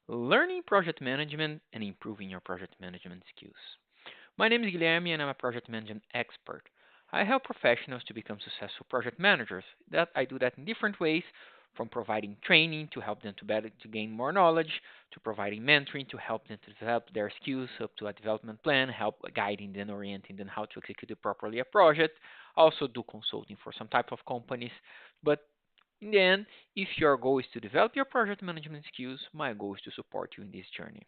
Learning project management and improving your project management skills. My name is Guilherme and I'm a project management expert. I help professionals to become successful project managers. That I do that in different ways, from providing training to help them to gain more knowledge, to providing mentoring to help them to develop their skills, up to a development plan, help guiding them, orienting them how to execute it properly a project. Also do consulting for some type of companies, but in the end, if your goal is to develop your project management skills, my goal is to support you in this journey.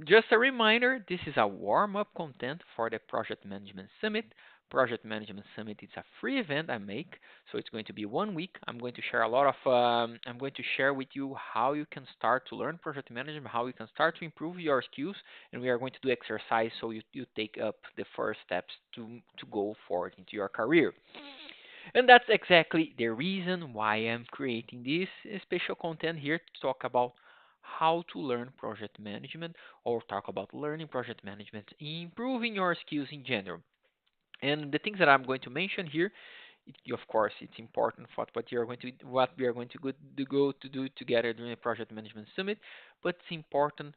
Just a reminder, this is a warm-up content for the Project Management Summit. Project Management Summit is a free event I make, so it's going to be 1 week. I'm going to share with you how you can start to learn project management, how you can start to improve your skills, and we are going to do exercise so you take up the first steps to go forward into your career. And that's exactly the reason why I'm creating this special content here to talk about how to learn project management or talk about learning project management, improving your skills in general. And the things that I'm going to mention here, of course, it's important for what we are going to do together during the project management summit. But it's important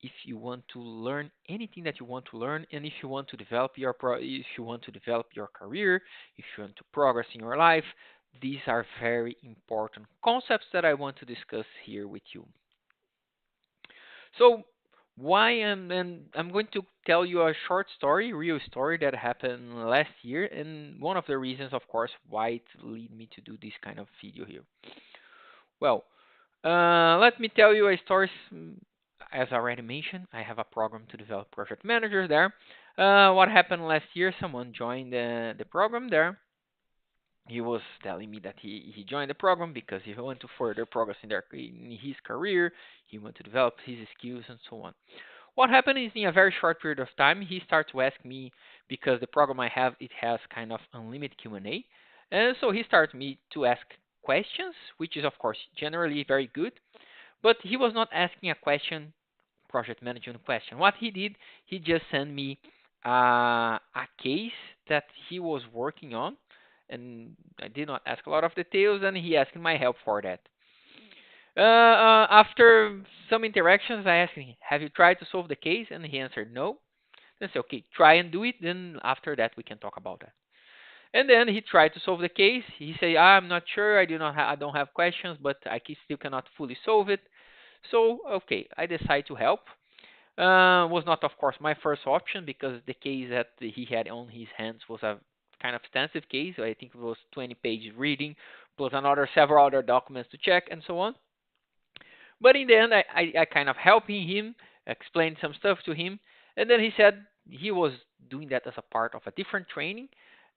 if you want to learn anything that you want to learn, and if you want to develop if you want to develop your career, if you want to progress in your life. These are very important concepts that I want to discuss here with you. So why am and I'm going to tell you a short story, real story that happened last year, and one of the reasons, of course, why it lead me to do this kind of video here. Well, let me tell you a story. As I already mentioned, I have a program to develop project managers there. What happened last year? Someone joined the program there. He was telling me that he joined the program because he wanted to further progress in his career. He wanted to develop his skills and so on. What happened is in a very short period of time, he started to ask me because the program I have it has kind of unlimited Q&A, and so he started me to ask questions, which is of course generally very good. But he was not asking a question, project management question. What he did, he just sent me a case that he was working on, and I did not ask a lot of details, and he asked my help for that. After some interactions, I asked him, "Have you tried to solve the case?" And he answered no. Then I said, "Okay, try and do it. Then after that, we can talk about that." And then he tried to solve the case. He said, "I'm not sure. I don't have questions, but I still cannot fully solve it." So okay, I decided to help. Was not, of course, my first option because the case that he had on his hands was a kind of extensive case. I think it was 20 pages reading, plus another several other documents to check and so on. But in the end, I kind of helping him, explained some stuff to him, and then he said he was doing that as a part of a different training,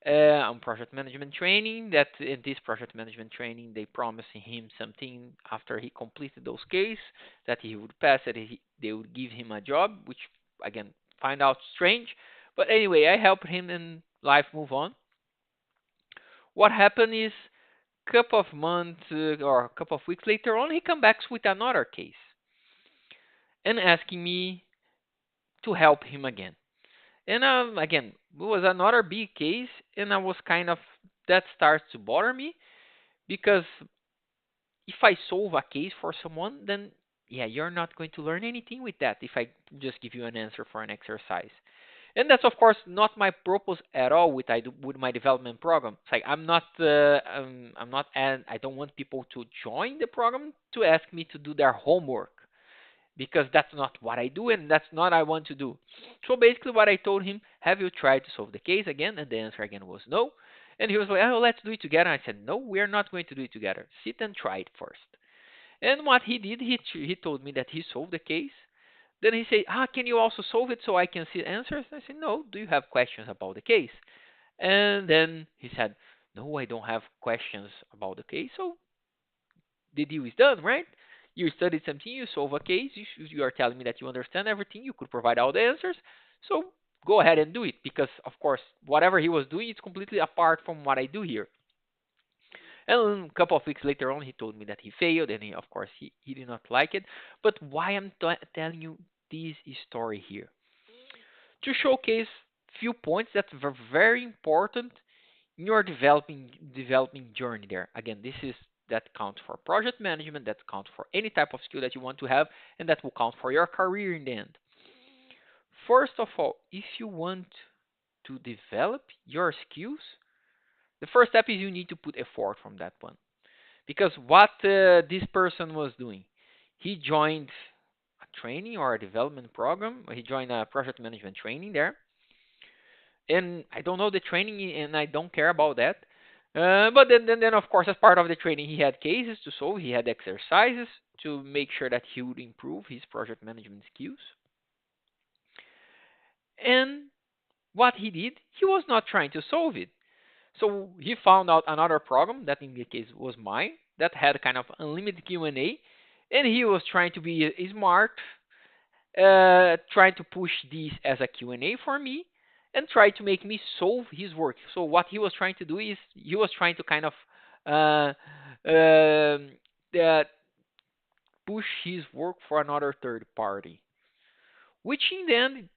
on project management training. That in this project management training, they promised him something after he completed those cases that he would pass, they would give him a job, which again find out strange. But anyway, I helped him and life move on. What happened is couple of months or a couple of weeks later on, he comes back with another case and asking me to help him again. And again, it was another big case, and I was kind of that starts to bother me because if I solve a case for someone, then yeah, you're not going to learn anything with that if I just give you an answer for an exercise. And that's of course not my purpose at all with my development program. It's like I'm not, and I don't want people to join the program to ask me to do their homework because that's not what I do and that's not what I want to do. So basically, what I told him, have you tried to solve the case again? And the answer again was no. And he was like, oh, let's do it together. I said, no, we are not going to do it together. Sit and try it first. And what he did, he told me that he solved the case. Then he said, can you also solve it so I can see the answers? I said, no, do you have questions about the case? And then he said, no, I don't have questions about the case. So the deal is done, right? You studied something, you solve a case, you are telling me that you understand everything, you could provide all the answers. So go ahead and do it because, of course, whatever he was doing is completely apart from what I do here. And a couple of weeks later on, he told me that he failed, and of course, he did not like it. But why I'm telling you this story here? To showcase few points that were very important in your developing journey there. Again, this is that count for project management, that count for any type of skill that you want to have, and that will count for your career in the end. First of all, if you want to develop your skills, the first step is you need to put effort from that one. Because what this person was doing, he joined a training or a development program. He joined a project management training there, and I don't know the training, and I don't care about that. But then, of course, as part of the training, he had cases to solve. He had exercises to make sure that he would improve his project management skills. And what he did, he was not trying to solve it. So he found out another program that in the case was mine that had kind of unlimited Q&A, and he was trying to be smart, trying to push this as a Q&A for me, and try to make me solve his work. So what he was trying to do is he was trying to kind of uh, um uh, push his work for another third party. Which in the end,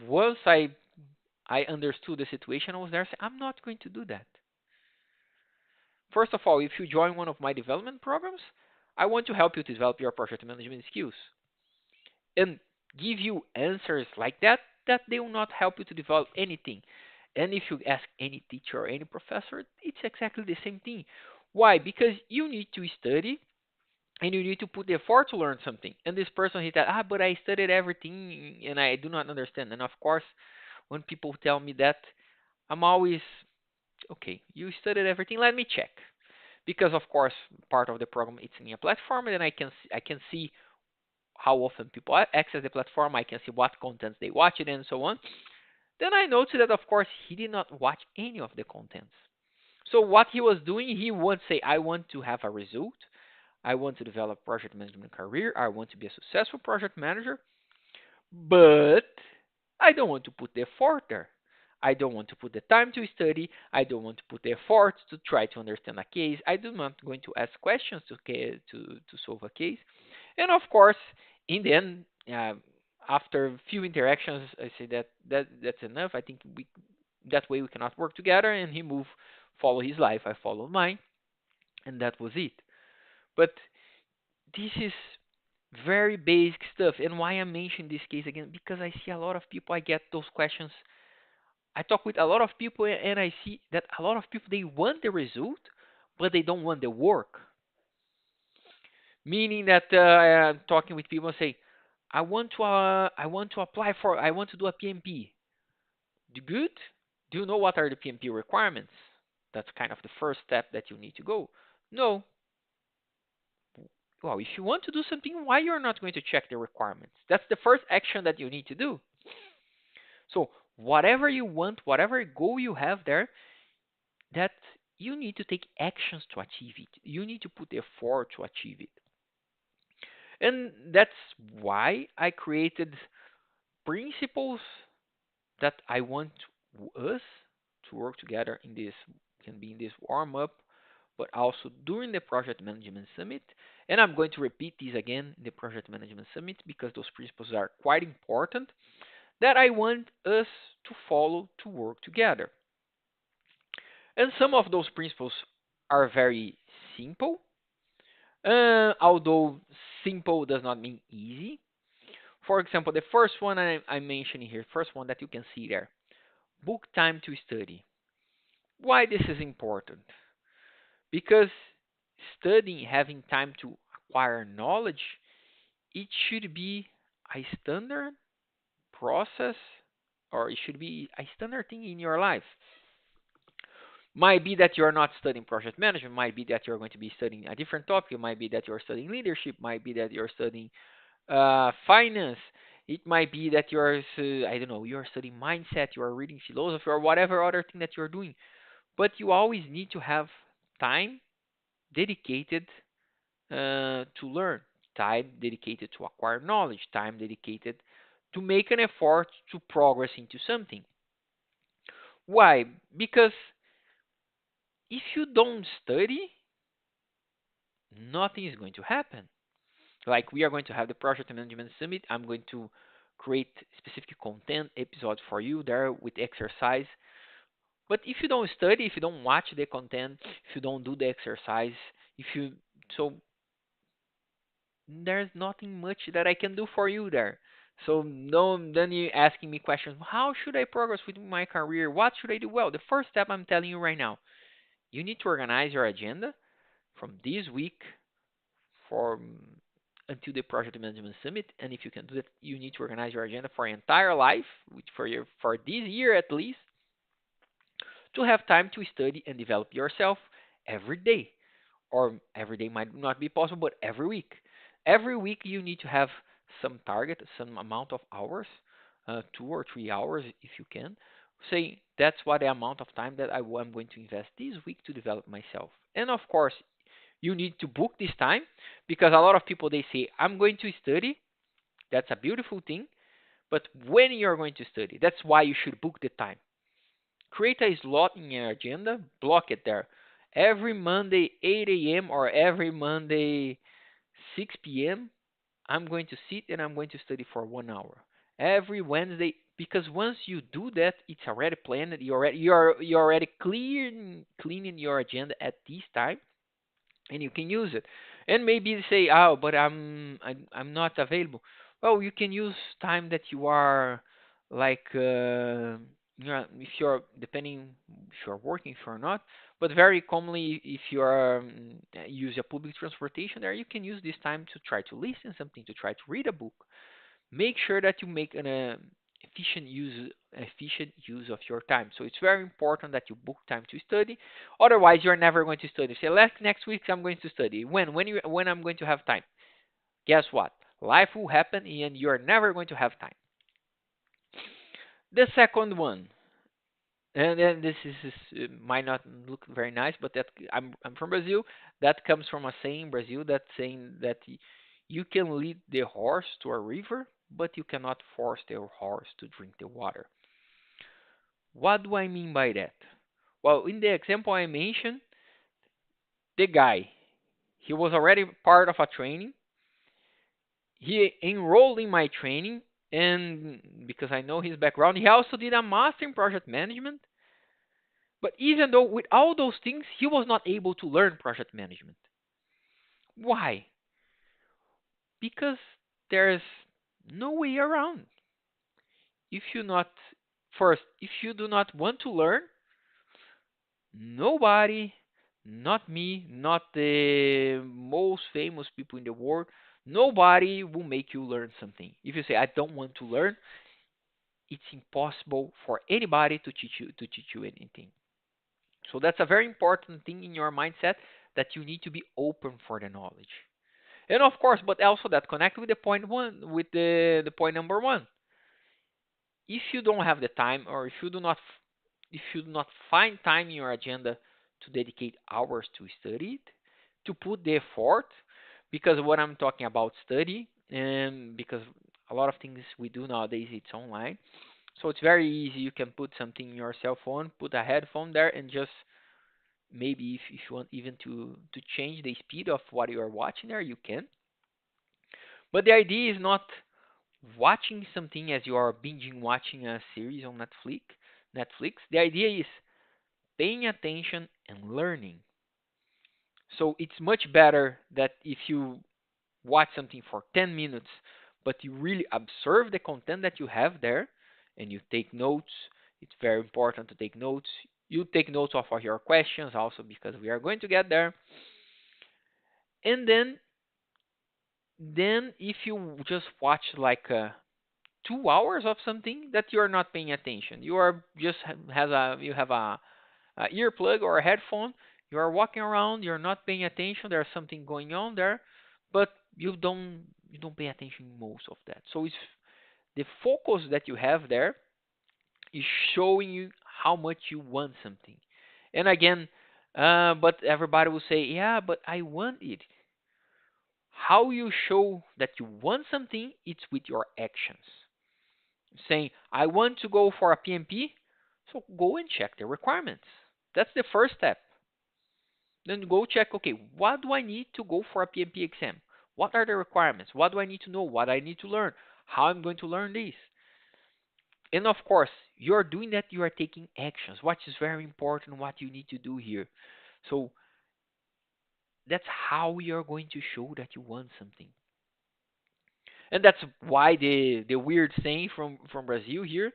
once I understood the situation, I was there. Saying, I'm not going to do that. First of all, if you join one of my development programs, I want to help you to develop your project management skills and give you answers like that that they will not help you to develop anything. And if you ask any teacher or any professor, it's exactly the same thing. Why? Because you need to study and you need to put the effort to learn something. And this person he said, but I studied everything and I do not understand. And of course, when people tell me that, I'm always okay. You studied everything. Let me check because of course part of the program it's in a platform and then I can see how often people access the platform. I can see what contents they watch it and so on. Then I noticed that of course he did not watch any of the contents. So what he was doing, he would say, I want to have a result. I want to develop project management career. I want to be a successful project manager, but I don't want to put the effort there. I don't want to put the time to study. I don't want to put the effort to try to understand a case. I do not going to ask questions to solve a case. And of course, in the end, after a few interactions, I say that's enough. I think we that way we cannot work together. And he moved, follow his life. I follow mine, and that was it. But this is very basic stuff. And why I mention this case again? Because I see a lot of people. I get those questions. I talk with a lot of people, and I see that a lot of people they want the result, but they don't want the work. Meaning that I'm talking with people and say, I want to apply for, I want to do a PMP. Good. Do you know what are the PMP requirements? That's kind of the first step that you need to go. No. Well, if you want to do something, why you're not going to check the requirements? That's the first action that you need to do. So whatever you want, whatever goal you have there, that you need to take actions to achieve it. You need to put effort to achieve it. And that's why I created principles that I want us to work together in this, can be in this warm up, but also during the project management summit. And I'm going to repeat these again in the project management summit because those principles are quite important that I want us to follow to work together. And some of those principles are very simple, although simple does not mean easy. For example, the first one I'm mentioning here, first one that you can see there, book time to study. Why this is important? Because studying, having time to acquire knowledge, it should be a standard process or it should be a standard thing in your life. Might be that you're not studying project management, might be that you're going to be studying a different topic, it might be that you're studying leadership, might be that you're studying finance. It might be that you're, I don't know, you're studying mindset, you're reading philosophy, or whatever other thing that you're doing. But you always need to have time dedicated to learn, time dedicated to acquire knowledge, time dedicated to make an effort to progress into something. Why? Because if you don't study, nothing is going to happen. Like we are going to have the project management summit. I'm going to create specific content episodes for you there with exercise. But if you don't study, if you don't watch the content, if you don't do the exercise, if you so there's nothing much that I can do for you there. So no, then you asking me questions. How should I progress with my career? What should I do? Well, the first step I'm telling you right now, you need to organize your agenda from this week for until the project management summit. And if you can do that, you need to organize your agenda for your entire life, which for this year at least, to have time to study and develop yourself every day. Or every day might not be possible, but every week. Every week you need to have some target, some amount of hours, 2 or 3 hours if you can. Say that's what the amount of time that I'm going to invest this week to develop myself. And of course, you need to book this time because a lot of people they say I'm going to study. That's a beautiful thing, but when you're going to study, that's why you should book the time. Create a slot in your agenda, block it there. Every Monday 8 a.m. or every Monday 6 p.m. I'm going to sit and I'm going to study for 1 hour. Every Wednesday, because once you do that, it's already planned. You're already cleaning your agenda at this time, and you can use it. And maybe you say, "Oh, but I'm not available." Well, you can use time that you are like if you're depending if you're working, if you're not. But very commonly, if you are use a public transportation, there you can use this time to try to listen something, to try to read a book. Make sure that you make an efficient use of your time. So it's very important that you book time to study. Otherwise, you're never going to study. Say, next week I'm going to study. When I'm going to have time? Guess what? Life will happen, and you're never going to have time. The second one, and then this might not look very nice, but that I'm from Brazil. That comes from a saying in Brazil that saying that you can lead the horse to a river, but you cannot force the horse to drink the water. What do I mean by that? Well, in the example I mentioned, the guy, he was already part of a training. He enrolled in my training, and because I know his background, he also did a master in project management. But even though with all those things, he was not able to learn project management. Why? Because there's no way around. If you not first, if you do not want to learn, nobody, not me, not the most famous people in the world, nobody will make you learn something. If you say I don't want to learn, it's impossible for anybody to teach you anything. So that's a very important thing in your mindset that you need to be open for the knowledge. And of course, but also that connect with the point one, with the point number one. If you don't have the time, or if you do not find time in your agenda to dedicate hours to study it, to put the effort, because what I'm talking about study, and because a lot of things we do nowadays it's online, so it's very easy. You can put something in your cell phone, put a headphone there, and just maybe if you want even to change the speed of what you are watching there, you can. But the idea is not watching something as you are binging watching a series on Netflix. The idea is paying attention and learning. So it's much better that if you watch something for 10 minutes, but you really observe the content that you have there and you take notes. It's very important to take notes. You take notes of all your questions also because we are going to get there. And then if you just watch like 2 hours of something that you are not paying attention, you are just has a you have a earplug or a headphone. You are walking around, you're not paying attention. There's something going on there, but you don't pay attention most of that. So it's the focus that you have there is showing you how much you want something. And again, but everybody will say, yeah, but I want it. How you show that you want something, it's with your actions. Saying, I want to go for a PMP, so go and check the requirements. That's the first step. Then go check, okay, what do I need to go for a PMP exam? What are the requirements? What do I need to know? What I need to learn? How I'm going to learn this? And of course, you're doing that, you are taking actions. What is very important, what you need to do here. So that's how you're going to show that you want something. And that's why the weird saying from Brazil here,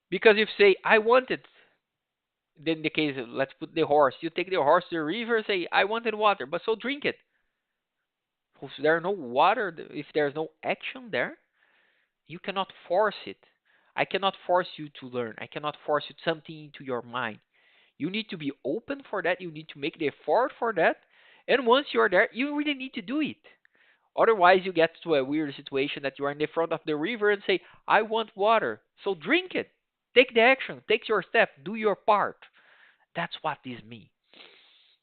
because if say I want it, then in the case let's put the horse, you take the horse to the river, say I wanted water, but so drink it. If there's no water, if there's no action there, you cannot force it. I cannot force you to learn. I cannot force you something into your mind. You need to be open for that. You need to make the effort for that. And once you're there, you really need to do it. Otherwise, you get to a weird situation that you are in the front of the river and say, I want water. So drink it. Take the action. Take your step. Do your part. That's what this means.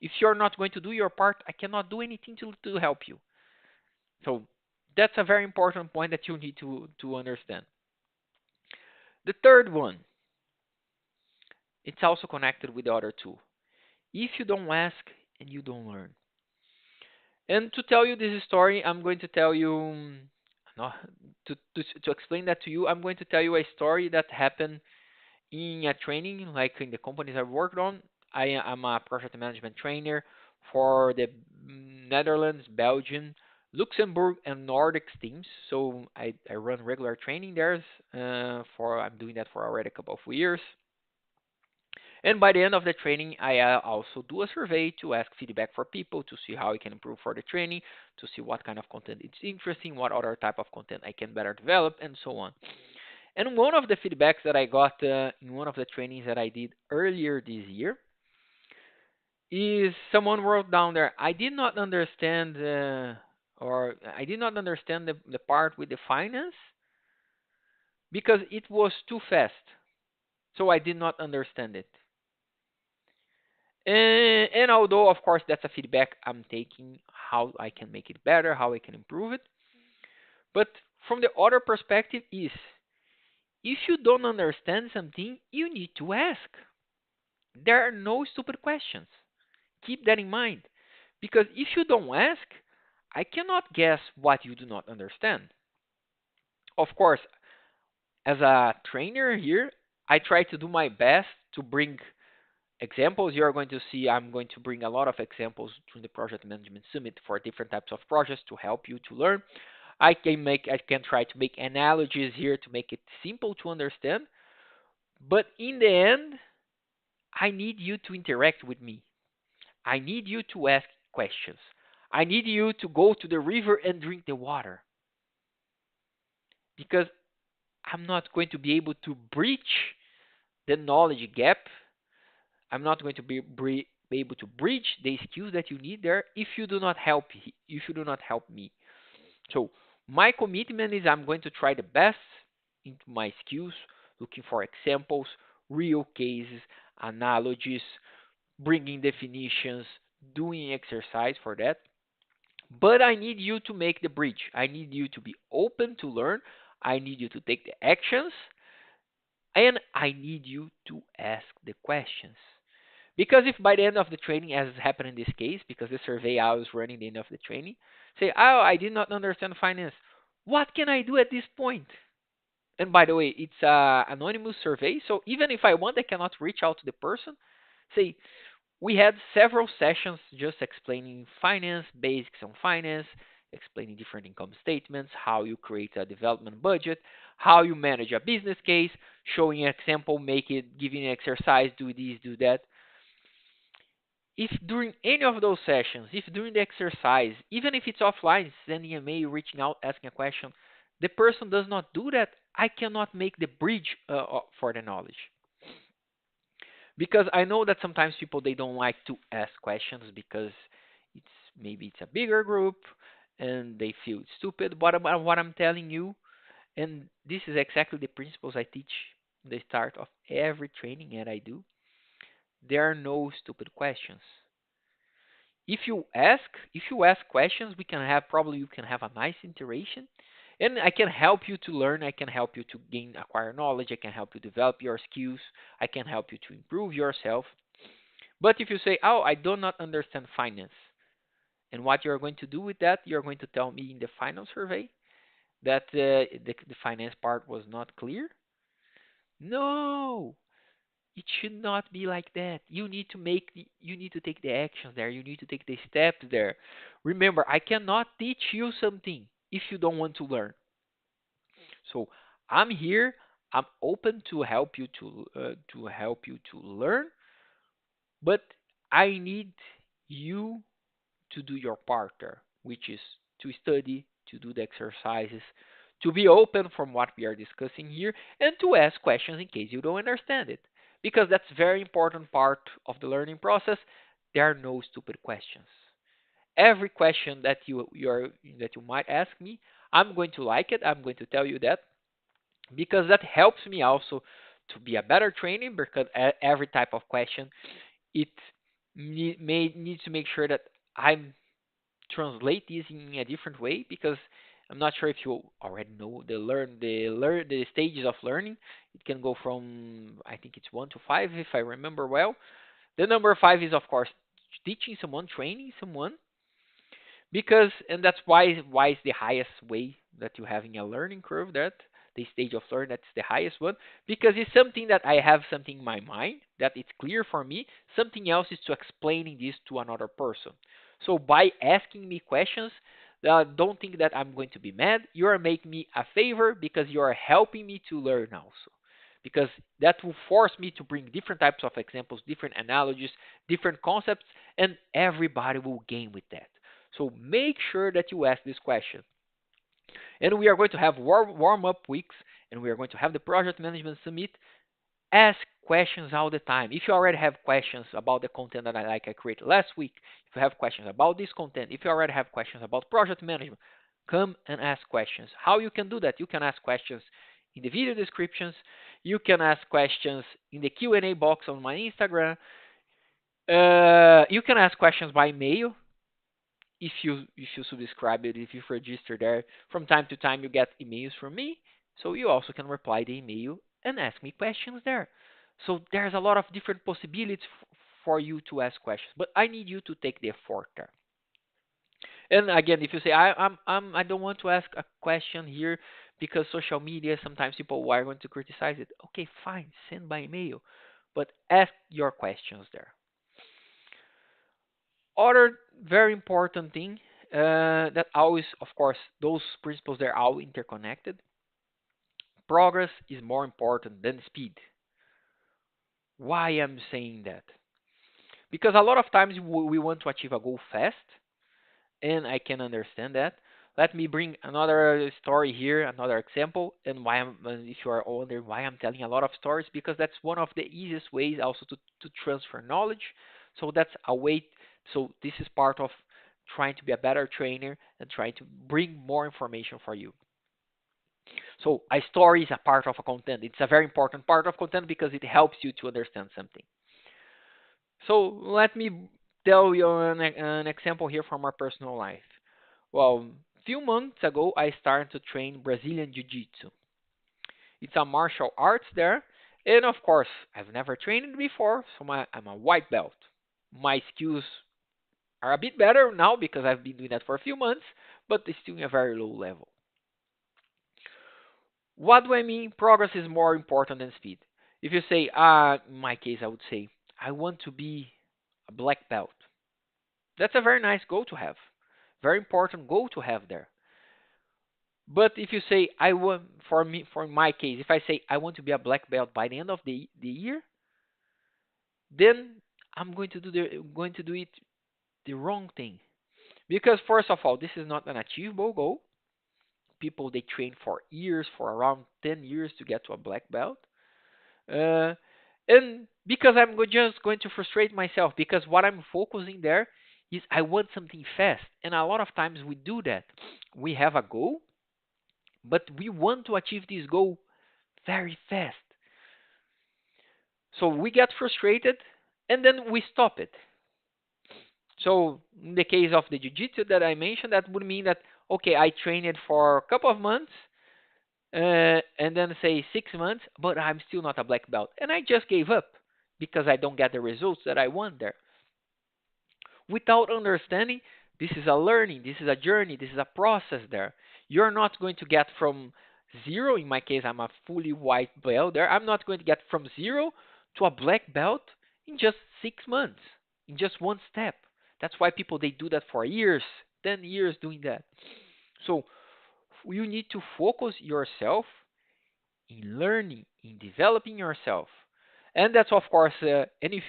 If you're not going to do your part, I cannot do anything to help you. So that's a very important point that you need to understand. The third one, it's also connected with the other two. If you don't ask and you don't learn. And to tell you this story, I'm going to tell you, no, to explain that to you, I'm going to tell you a story that happened in a training, like in the companies I've worked on. I'm a project management trainer for the Netherlands, Belgium, Luxembourg, and Nordics teams. So I run regular training there. For I'm doing that for already a couple of years. And by the end of the training, I also do a survey to ask feedback for people to see how I can improve for the training, to see what kind of content is interesting, what other type of content I can better develop, and so on. And one of the feedbacks that I got in one of the trainings that I did earlier this year is someone wrote down there, I did not understand, or I did not understand the part with the finance because it was too fast. So I did not understand it. And although, of course, that's a feedback I'm taking, how I can make it better, how I can improve it. But from the other perspective is, if you don't understand something, you need to ask. There are no stupid questions. Keep that in mind. Because if you don't ask, I cannot guess what you do not understand. Of course, as a trainer here, I try to do my best to bring examples. You're going to see I'm going to bring a lot of examples during the project management summit for different types of projects to help you to learn. I can try to make analogies here to make it simple to understand. But in the end, I need you to interact with me. I need you to ask questions. I need you to go to the river and drink the water because I'm not going to be able to breach the knowledge gap. I'm not going to be able to bridge the skills that you need there if you do not help me. So my commitment is I'm going to try the best into my skills, looking for examples, real cases, analogies, bringing definitions, doing exercise for that. But I need you to make the bridge. I need you to be open to learn. I need you to take the actions, and I need you to ask the questions. Because if by the end of the training, as happened in this case, because the survey I was running the end of the training, say, oh, I did not understand finance. What can I do at this point? And by the way, it's a anonymous survey, so even if I want, I cannot reach out to the person. Say, we had several sessions just explaining finance, basics on finance, explaining different income statements, how you create a development budget, how you manage a business case, showing an example, make it, giving an exercise, do this, do that. If during any of those sessions, if during the exercise, even if it's offline, sending a mail, reaching out, asking a question, the person does not do that, I cannot make the bridge for the knowledge. Because I know that sometimes people they don't like to ask questions because it's maybe it's a bigger group and they feel stupid. But about what I'm telling you, and this is exactly the principles I teach in the start of every training that I do. There are no stupid questions. If you ask questions, we can have probably you can have a nice interaction, and I can help you to learn. I can help you to gain acquire knowledge. I can help you develop your skills. I can help you to improve yourself. But if you say, "Oh, I do not understand finance," and what you're going to do with that, you're going to tell me in the final survey that the finance part was not clear. No, it should not be like that. You need to take the actions there. You need to take the steps there. Remember, I cannot teach you something if you don't want to learn. So I'm here. I'm open to help you to learn, but I need you to do your part there, which is to study, to do the exercises, to be open from what we are discussing here, and to ask questions in case you don't understand it. Because that's very important part of the learning process. There are no stupid questions. Every question that you might ask me, I'm going to like it. I'm going to tell you that because that helps me also to be a better trainer because every type of question it needs to make sure that I'm translate this in a different way because I'm not sure if you already know the stages of learning. It can go from I think it's 1 to 5 if I remember well. The number 5 is of course teaching someone, training someone, because and that's why it's the highest way that you have in a learning curve that the stage of learning that's the highest one because it's something that I have something in my mind that it's clear for me. Something else is to explaining this to another person. So by asking me questions, don't think that I'm going to be mad. You are making me a favor because you are helping me to learn also, because that will force me to bring different types of examples, different analogies, different concepts, and everybody will gain with that. So make sure that you ask this question. And we are going to have warm up weeks, and we are going to have the project management summit. Ask questions all the time. If you already have questions about the content that I created last week, if you have questions about this content, if you already have questions about project management, come and ask questions. How you can do that? You can ask questions in the video descriptions. You can ask questions in the Q&A box on my Instagram. You can ask questions by mail if you subscribe it, if you register there. From time to time, you get emails from me, so you also can reply the email and ask me questions there. So there's a lot of different possibilities for you to ask questions, but I need you to take the effort there. And again, if you say I don't want to ask a question here because social media sometimes people are going to criticize it. Okay, fine, send by email, but ask your questions there. Other very important thing that always, of course, those principles they're all interconnected. Progress is more important than speed. Why I'm saying that? Because a lot of times we want to achieve a goal fast, and I can understand that. Let me bring another story here, another example, and why if you are wondering why I'm telling a lot of stories, because that's one of the easiest ways also to transfer knowledge. So that's a way. So this is part of trying to be a better trainer and trying to bring more information for you. So a story is a part of a content. It's a very important part of content because it helps you to understand something. So let me tell you an example here from our personal life. Well, a few months ago, I started to train Brazilian Jiu Jitsu. It's a martial arts there, and of course, I've never trained it before, so I'm a white belt. My skills are a bit better now because I've been doing that for a few months, but it's still a very low level. What do I mean? Progress is more important than speed. If you say, in my case, I would say, I want to be a black belt. That's a very nice goal to have. Very important goal to have there. But if you say I want for me for my case, if I say I want to be a black belt by the end of the year, then I'm going to do it the wrong thing. Because first of all, this is not an achievable goal. People they train for years, for around 10 years to get to a black belt. Uh, and because just going to frustrate myself because what I'm focusing there is I want something fast. And a lot of times we do that. We have a goal, but we want to achieve this goal very fast. So we get frustrated and then we stop it. So in the case of the jiu-jitsu that I mentioned, that would mean that okay, I trained it for a couple of months and then say 6 months, but I'm still not a black belt, and I just gave up because I don't get the results that I want there. Without understanding, this is a learning, this is a journey, this is a process there. You're not going to get from zero. In my case, I'm a fully white belt there. I'm not going to get from zero to a black belt in just 6 months, in just one step. That's why people they do that for years, 10 years doing that. So you need to focus yourself in learning, in developing yourself. And that's of course, and if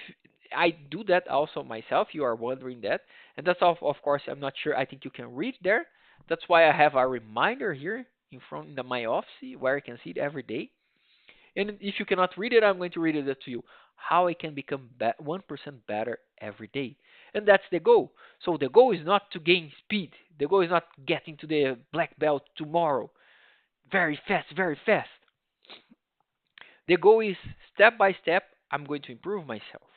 I do that also myself, you are wondering that, and that's of course, I'm not sure. I think you can read there. That's why I have a reminder here in front of my office where I can see it every day. And if you cannot read it, I'm going to read it to you. How I can become 1% better every day. And that's the goal. So the goal is not to gain speed. The goal is not getting to the black belt tomorrow. Very fast, very fast. The goal is step by step, I'm going to improve myself.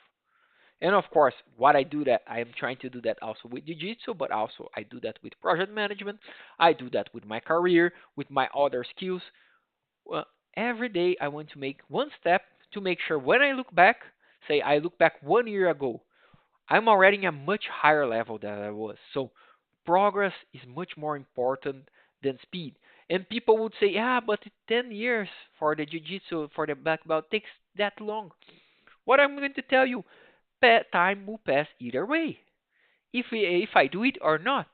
And of course, what I do that, I am trying to do that also with jiu-jitsu, but also I do that with project management. I do that with my career, with my other skills. Well, every day I want to make one step to make sure when I look back, say I look back 1 year ago, I'm already in a much higher level than I was. So progress is much more important than speed. And people would say, yeah, but 10 years for the jiu-jitsu, for the black belt takes that long. What I'm going to tell you, time will pass either way, if I do it or not.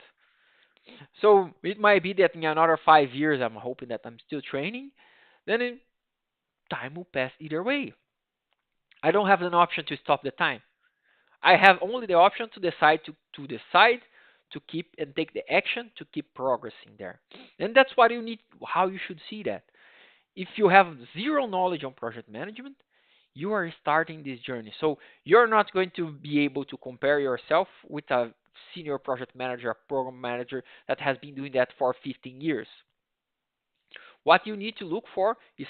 So it might be that in another 5 years, I'm hoping that I'm still training. Then time will pass either way. I don't have an option to stop the time. I have only the option to decide to keep and take the action to keep progressing there. And that's what you need, how you should see that. If you have zero knowledge on project management, you are starting this journey. So you're not going to be able to compare yourself with a senior project manager, a program manager that has been doing that for 15 years. What you need to look for is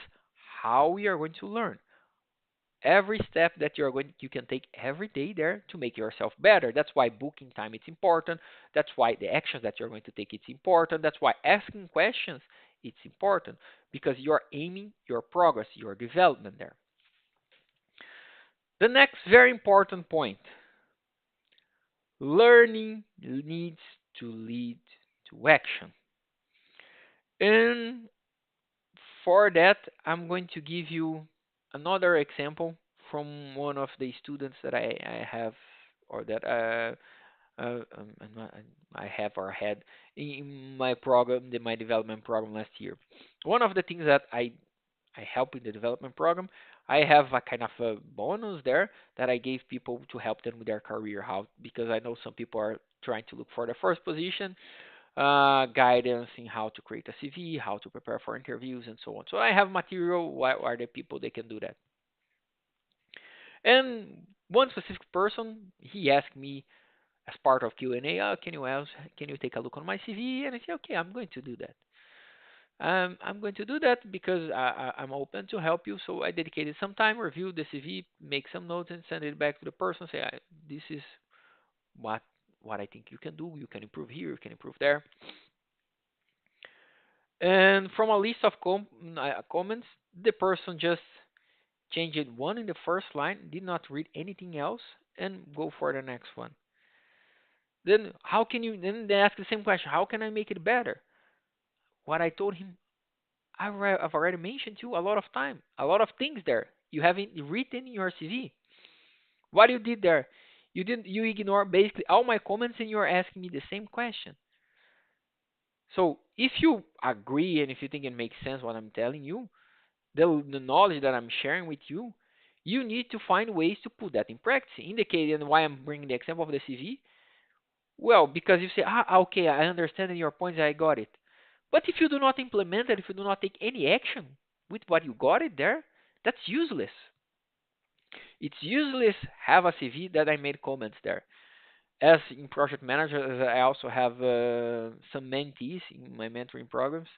how we are going to learn. Every step that you can take every day there to make yourself better. That's why booking time it's important. That's why the actions that you're going to take it's important. That's why asking questions it's important because you're aiming your progress, your development there. The next very important point, learning needs to lead to action. And for that, I'm going to give you another example from one of the students that I have or that I have or had in my program, my development program last year. One of the things that I help in the development program, I have a kind of a bonus there that I gave people to help them with their career. How because I know some people are trying to look for the first position, guidance in how to create a CV, how to prepare for interviews, and so on. So I have material. Why are the people they can do that? And one specific person, he asked me as part of Q&A, can you take a look on my CV? And I said, okay, I'm going to do that. I'm going to do that because I'm open to help you. So I dedicated some time, reviewed the CV, make some notes, and send it back to the person. Say, this is what what I think you can do. You can improve here. You can improve there. And from a list of comments, the person just changed one in the first line, did not read anything else, and go for the next one. Then how can you? Then they ask the same question. How can I make it better? What I told him, I've already mentioned to you a lot of time, a lot of things there. You haven't written in your CV. What you did there? You didn't. You ignore basically all my comments, and you're asking me the same question. So if you agree and if you think it makes sense what I'm telling you, the knowledge that I'm sharing with you, you need to find ways to put that in practice. In the case, and why I'm bringing the example of the CV, well, because you say, okay, I understand your points, I got it. But if you do not implement it, if you do not take any action with what you got it there, that's useless. It's useless have a CV that I made comments there. As in project manager, I also have some mentees in my mentoring programs.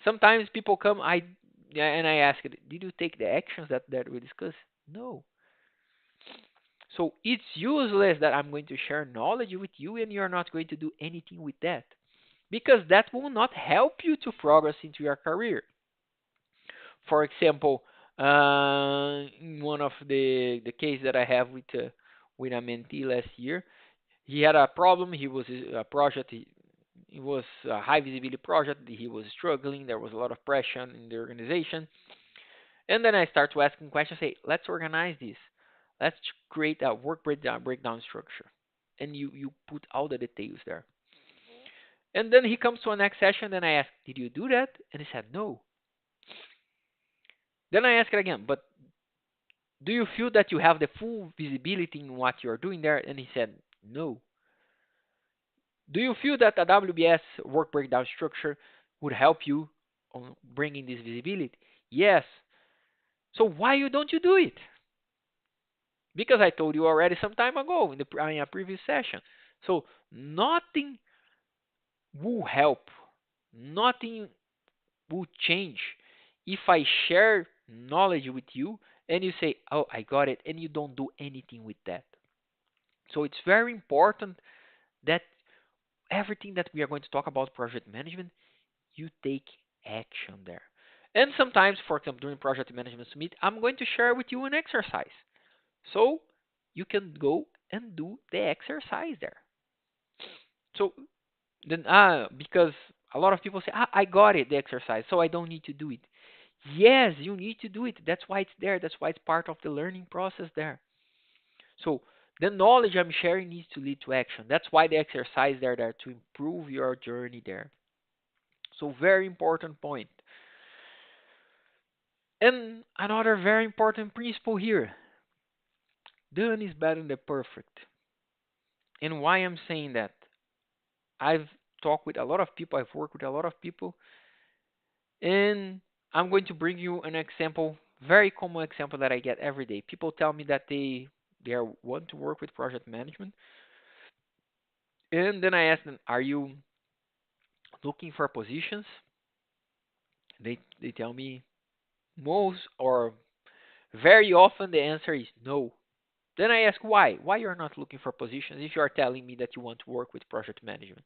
Sometimes people come, and I ask, did you take the actions that we discussed? No. So it's useless that I'm going to share knowledge with you and you're not going to do anything with that because that will not help you to progress into your career. For example, in one of the case that I have with a mentee last year, he had a problem. He was a project It was a high visibility project. He was struggling. There was a lot of pressure in the organization. And then I start to asking questions. Say, let's organize this. Let's create a work breakdown structure. And you put all the details there. And then he comes to a next session. Then I ask, did you do that? And he said, no. Then I ask it again, but do you feel that you have the full visibility in what you're doing there? And he said, no. Do you feel that a WBS work breakdown structure would help you on bringing this visibility? Yes. So why you don't you do it? Because I told you already some time ago in a previous session. So nothing will help. Nothing will change if I share knowledge with you and you say, "Oh, I got it," and you don't do anything with that. So it's very important that everything that we are going to talk about project management, you take action there. And sometimes, for example, during project management summit, I'm going to share with you an exercise. So you can go and do the exercise there. So then, because a lot of people say, I got it, the exercise, so I don't need to do it. Yes, you need to do it. That's why it's there. That's why it's part of the learning process there. So the knowledge I'm sharing needs to lead to action. That's why the exercise there to improve your journey there. So very important point. And another very important principle here. Done is better than perfect. And why I'm saying that? I've talked with a lot of people, I've worked with a lot of people, and I'm going to bring you an example, very common example that I get every day. People tell me that want to work with project management, and then I ask them, "Are you looking for positions?" They tell me most or very often the answer is no. Then I ask why? Why you're not looking for positions if you are telling me that you want to work with project management?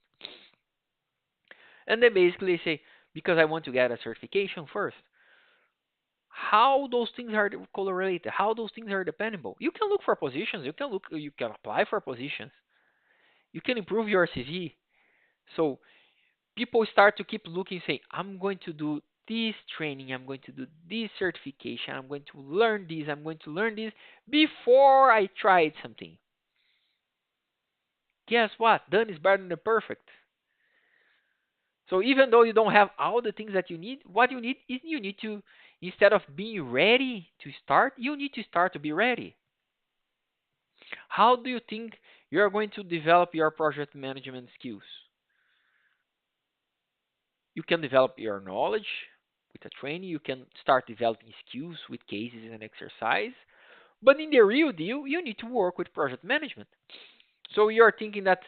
And they basically say, because I want to get a certification first. How those things are correlated, how those things are dependable. You can look for positions, you can apply for positions, you can improve your CV. So people start to keep looking, say, I'm going to do this training, I'm going to do this certification, I'm going to learn this, I'm going to learn this before I tried something. Guess what? Done is better than perfect. So even though you don't have all the things that you need, what you need is you need to, instead of being ready to start, you need to start to be ready. How do you think you're going to develop your project management skills? You can develop your knowledge with a training, you can start developing skills with cases and exercise, but in the real deal, you need to work with project management. So you're thinking that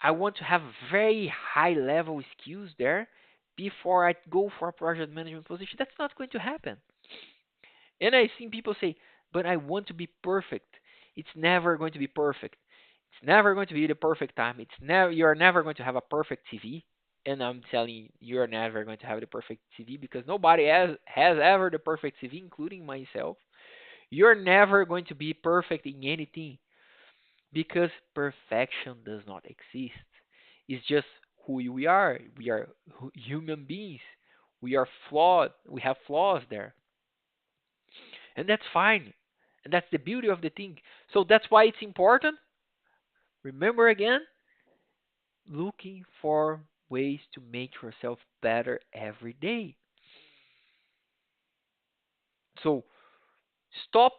I want to have very high level skills there before I go for a project management position. That's not going to happen. And I've seen people say, but I want to be perfect. It's never going to be perfect. It's never going to be the perfect time. You're never going to have a perfect CV. And I'm telling you, you're never going to have the perfect CV because nobody has ever the perfect CV, including myself. You're never going to be perfect in anything because perfection does not exist. It's just who we are. We are human beings. We are flawed. We have flaws there. And that's fine. And that's the beauty of the thing. So that's why it's important. Remember again, looking for ways to make yourself better every day. So stop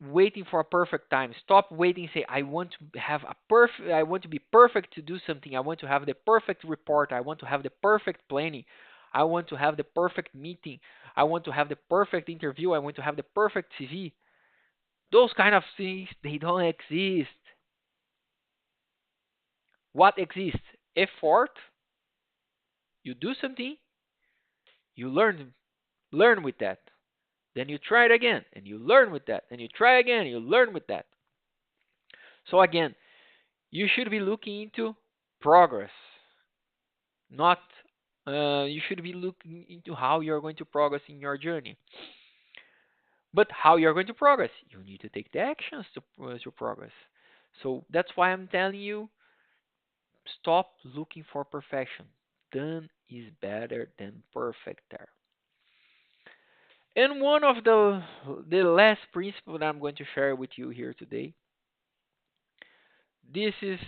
waiting for a perfect time. Stop waiting. Say, I want to be perfect to do something. I want to have the perfect report. I want to have the perfect planning. I want to have the perfect meeting. I want to have the perfect interview. I want to have the perfect CV. Those kind of things, they don't exist. What exists? Effort. You do something, you learn with that. Then you try it again, and you learn with that. And you try again, and you learn with that. So again, you should be looking into progress, not you should be looking into how you're going to progress in your journey. But how you're going to progress, you need to take the actions to progress. So that's why I'm telling you, Stop looking for perfection. Done is better than perfect there. And one of the last principle that I'm going to share with you here today. This is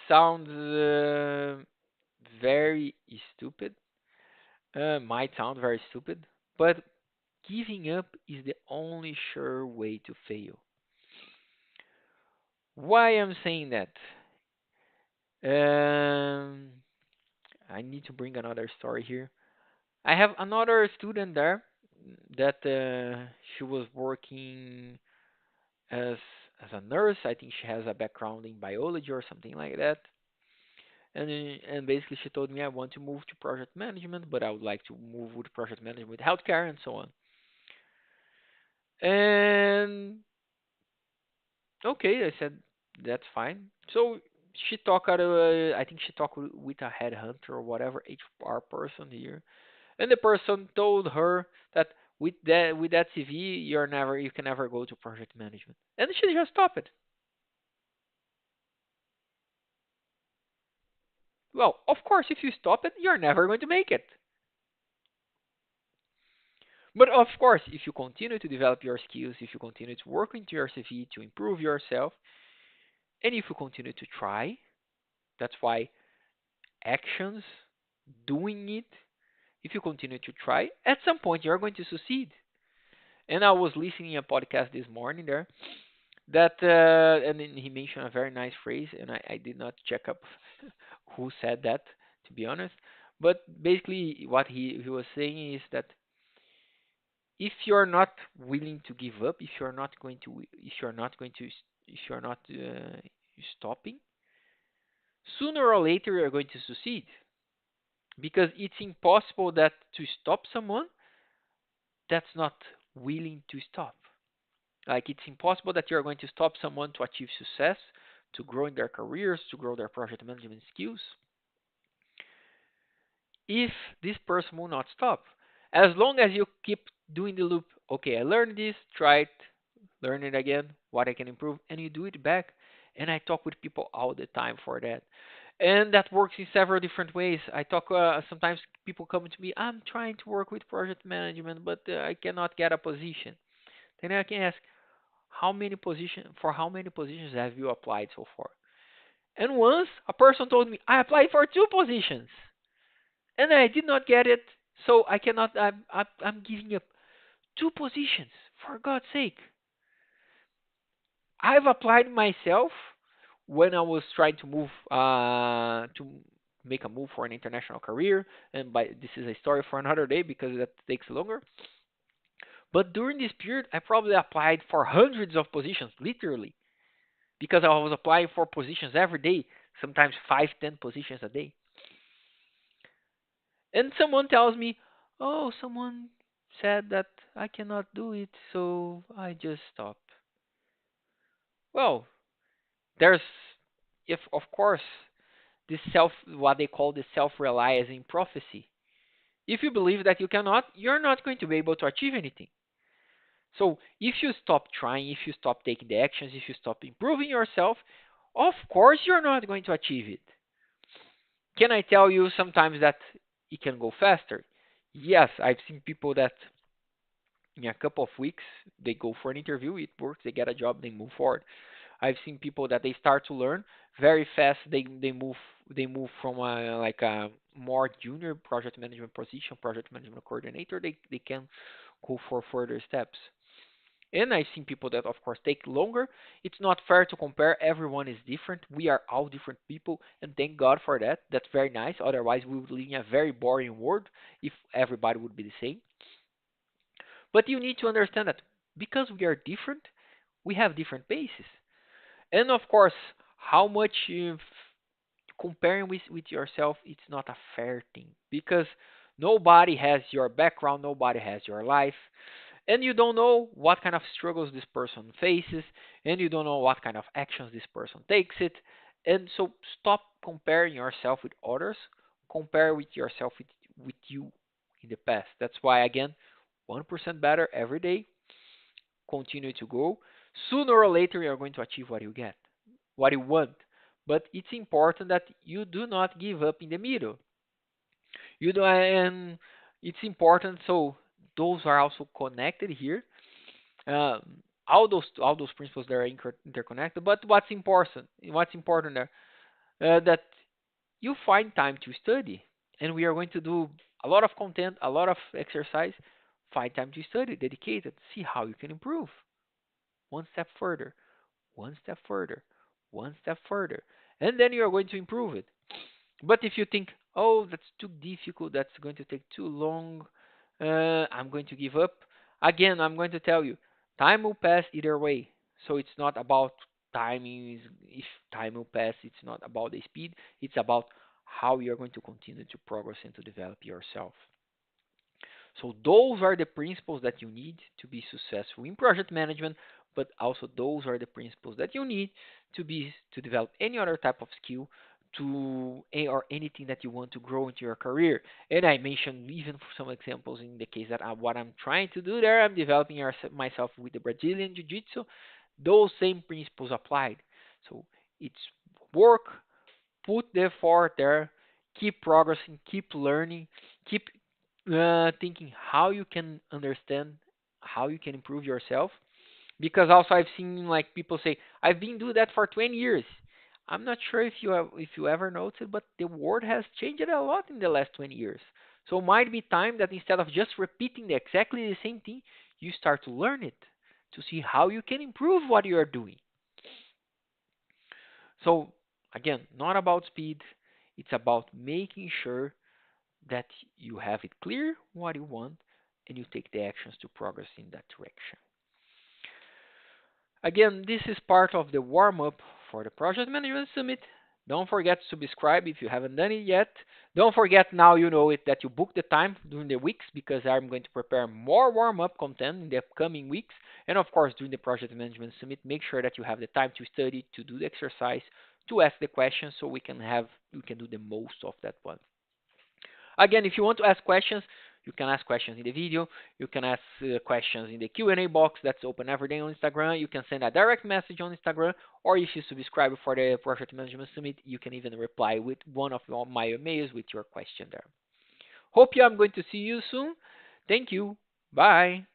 sounds very stupid. Might sound very stupid, but giving up is the only sure way to fail. Why I'm saying that? Um, I need to bring another story here. I have another student there that she was working as as a nurse. I think she has a background in biology or something like that. And basically she told me I want to move to project management, but I would like to move with project management with healthcare and so on. And okay, I said that's fine. So she talked. I think she talked with a headhunter or whatever HR person here, and the person told her that with that CV, you can never go to project management, and she just stopped it. Well, of course, if you stop it, you're never going to make it. But of course, if you continue to develop your skills, if you continue to work into your CV to improve yourself, and if you continue to try, that's why actions, doing it, if you continue to try, at some point you're going to succeed. And I was listening a podcast this morning there that, and then he mentioned a very nice phrase, and I did not check up who said that, to be honest. But basically, what he was saying is that if you're not willing to give up, if you're not going to, if you're not stopping, sooner or later you're going to succeed because it's impossible that to stop someone that's not willing to stop. Like it's impossible that you're going to stop someone to achieve success, to grow in their careers, to grow their project management skills, if this person will not stop. As long as you keep doing the loop, okay, I learned this, try it, learn it again, what I can improve, and you do it back. And I talk with people all the time for that. And that works in several different ways. I talk sometimes people come to me, I'm trying to work with project management, but I cannot get a position. Then I can ask, how many positions have you applied so far? And once a person told me, I applied for two positions and I did not get it, so I cannot. I'm giving up two positions. For God's sake, I've applied myself when I was trying to move to make a move for an international career, and by this is a story for another day because that takes longer. But during this period, I probably applied for hundreds of positions, literally, because I was applying for positions every day, sometimes 5, 10 positions a day. And someone tells me, "Oh, someone said that I cannot do it, so I just stop." Well, there's, if of course, this what they call the self-realizing prophecy. If you believe that you cannot, you're not going to be able to achieve anything. So if you stop trying, if you stop taking the actions, if you stop improving yourself, of course you're not going to achieve it. Can I tell you sometimes that it can go faster? Yes, I've seen people that in a couple of weeks they go for an interview, it works, they get a job, they move forward. I've seen people that they start to learn very fast. They move from a more junior project management position, project management coordinator. They can go for further steps. And I've seen people that, of course, take longer. It's not fair to compare. Everyone is different. We are all different people, and thank God for that. That's very nice. Otherwise, we would live in a very boring world if everybody would be the same. But you need to understand that because we are different, we have different paces. And of course, how much comparing with yourself, it's not a fair thing because nobody has your background, nobody has your life, and you don't know what kind of struggles this person faces, and you don't know what kind of actions this person takes it. And so stop comparing yourself with others, compare with yourself with you in the past. That's why again, 1% better every day, continue to go. Sooner or later you're going to achieve what you want. But it's important that you do not give up in the middle. You do, and it's important. So those are also connected here. All those principles that are interconnected. But what's important there, that you find time to study, and we are going to do a lot of content, a lot of exercise. Find time to study, dedicated. See how you can improve. One step further, one step further, one step further, and then you are going to improve it. But if you think, oh, that's too difficult, that's going to take too long, I'm going to give up. Again, I'm going to tell you, time will pass either way. So it's not about timing. If time will pass, it's not about the speed. It's about how you're going to continue to progress and to develop yourself. So those are the principles that you need to be successful in project management, but also those are the principles that you need to develop any other type of skill or anything that you want to grow into your career. And I mentioned even for some examples in the case that what I'm trying to do there, I'm developing myself with the Brazilian Jiu-Jitsu. Those same principles applied. So it's work, put the effort there, keep progressing, keep learning, keep thinking how you can understand, how you can improve yourself. Because also I've seen like people say, I've been doing that for 20 years. I'm not sure if you ever noticed, but the world has changed a lot in the last 20 years. So it might be time that instead of just repeating exactly the same thing, you start to learn it to see how you can improve what you are doing. So again, not about speed, it's about making sure that you have it clear what you want and you take the actions to progress in that direction. Again, this is part of the warm up for the Project Management Summit. Don't forget to subscribe if you haven't done it yet. Don't forget now you know it that you book the time during the weeks because I'm going to prepare more warm up content in the upcoming weeks. And of course, during the Project Management Summit, make sure that you have the time to study, to do the exercise, to ask the questions so we can do the most of that one. Again, if you want to ask questions, you can ask questions in the video. You can ask questions in the Q&A box that's open every day on Instagram. You can send a direct message on Instagram, or if you subscribe for the Project Management Summit, you can even reply with one of my emails with your question there. Hope I'm going to see you soon. Thank you. Bye.